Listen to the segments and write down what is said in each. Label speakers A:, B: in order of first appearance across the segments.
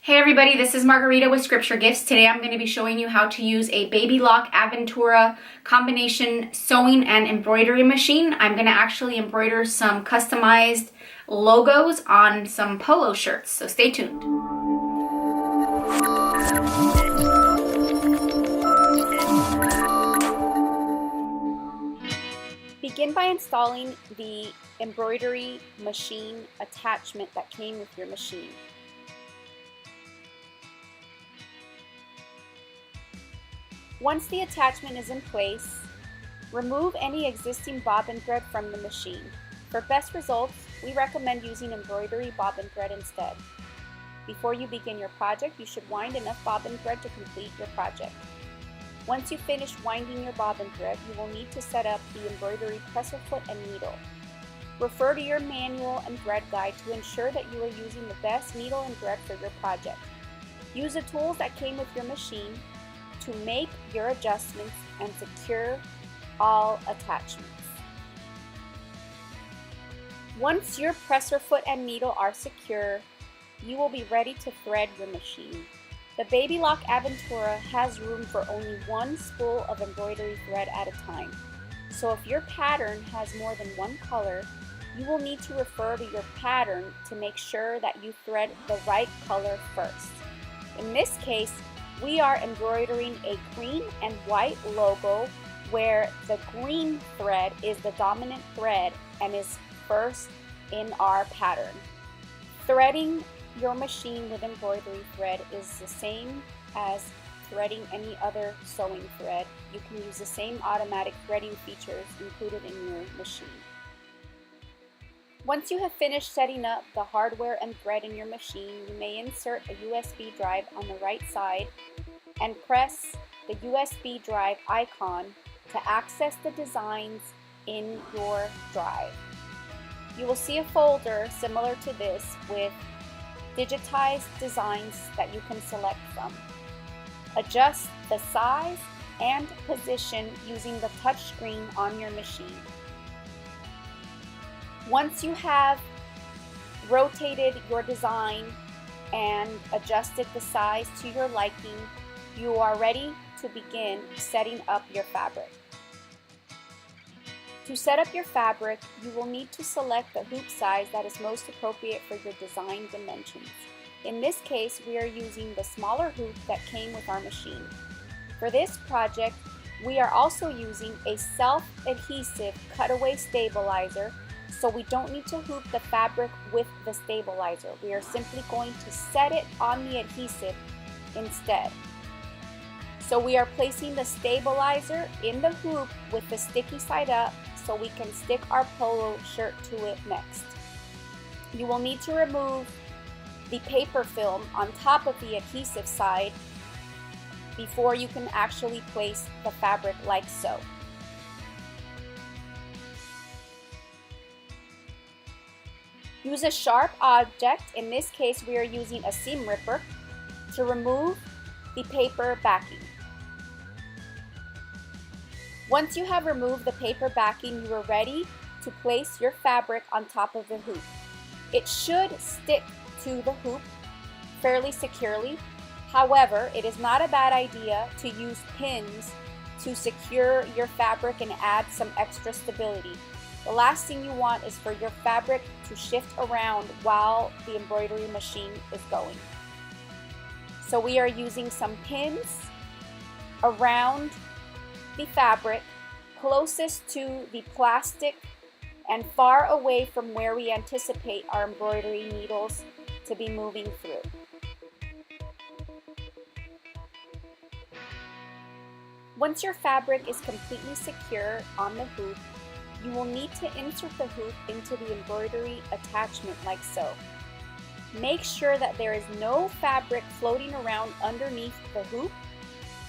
A: Hey everybody, this is Margarita with Scripture Gifts. Today I'm going to be showing you how to use a Baby Lock Aventura combination sewing and embroidery machine. I'm going to actually embroider some customized logos on some polo shirts, so stay tuned. Begin by installing the embroidery machine attachment that came with your machine. Once the attachment is in place, remove any existing bobbin thread from the machine. For best results, we recommend using embroidery bobbin thread instead. Before you begin your project, you should wind enough bobbin thread to complete your project. Once you finish winding your bobbin thread, you will need to set up the embroidery presser foot and needle. Refer to your manual and thread guide to ensure that you are using the best needle and thread for your project. Use the tools that came with your machine to make your adjustments and secure all attachments. Once your presser foot and needle are secure, you will be ready to thread your machine. The Baby Lock Aventura has room for only one spool of embroidery thread at a time. So if your pattern has more than one color, you will need to refer to your pattern to make sure that you thread the right color first. In this case, we are embroidering a green and white logo where the green thread is the dominant thread and is first in our pattern. Threading your machine with embroidery thread is the same as threading any other sewing thread. You can use the same automatic threading features included in your machine. Once you have finished setting up the hardware and thread in your machine, you may insert a USB drive on the right side and press the USB drive icon to access the designs in your drive. You will see a folder similar to this with digitized designs that you can select from. Adjust the size and position using the touchscreen on your machine. Once you have rotated your design and adjusted the size to your liking, you are ready to begin setting up your fabric. To set up your fabric, you will need to select the hoop size that is most appropriate for your design dimensions. In this case, we are using the smaller hoop that came with our machine. For this project, we are also using a self-adhesive cutaway stabilizer, so we don't need to hoop the fabric with the stabilizer. We are simply going to set it on the adhesive instead. So we are placing the stabilizer in the hoop with the sticky side up so we can stick our polo shirt to it next. You will need to remove the paper film on top of the adhesive side before you can actually place the fabric like so. Use a sharp object, in this case we are using a seam ripper, to remove the paper backing. Once you have removed the paper backing, you are ready to place your fabric on top of the hoop. It should stick to the hoop fairly securely. However, it is not a bad idea to use pins to secure your fabric and add some extra stability. The last thing you want is for your fabric to shift around while the embroidery machine is going. So we are using some pins around the fabric closest to the plastic and far away from where we anticipate our embroidery needles to be moving through. Once your fabric is completely secure on the hoop, you will need to insert the hoop into the embroidery attachment like so. Make sure that there is no fabric floating around underneath the hoop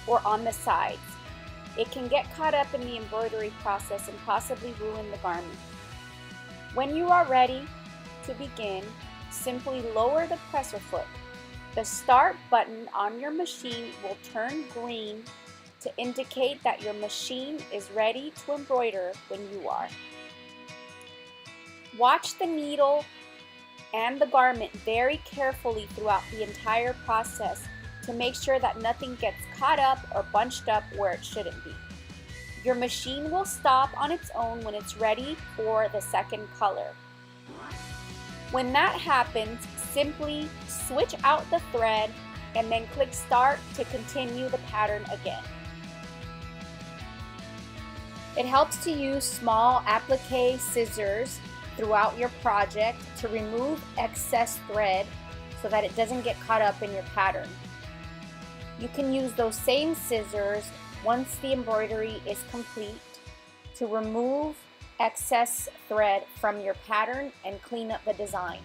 A: or on the sides. It can get caught up in the embroidery process and possibly ruin the garment. When you are ready to begin, simply lower the presser foot. The start button on your machine will turn green to indicate that your machine is ready to embroider when you are. Watch the needle and the garment very carefully throughout the entire process to make sure that nothing gets caught up or bunched up where it shouldn't be. Your machine will stop on its own when it's ready for the second color. When that happens, simply switch out the thread and then click Start to continue the pattern again. It helps to use small applique scissors throughout your project to remove excess thread so that it doesn't get caught up in your pattern. You can use those same scissors once the embroidery is complete to remove excess thread from your pattern and clean up the design.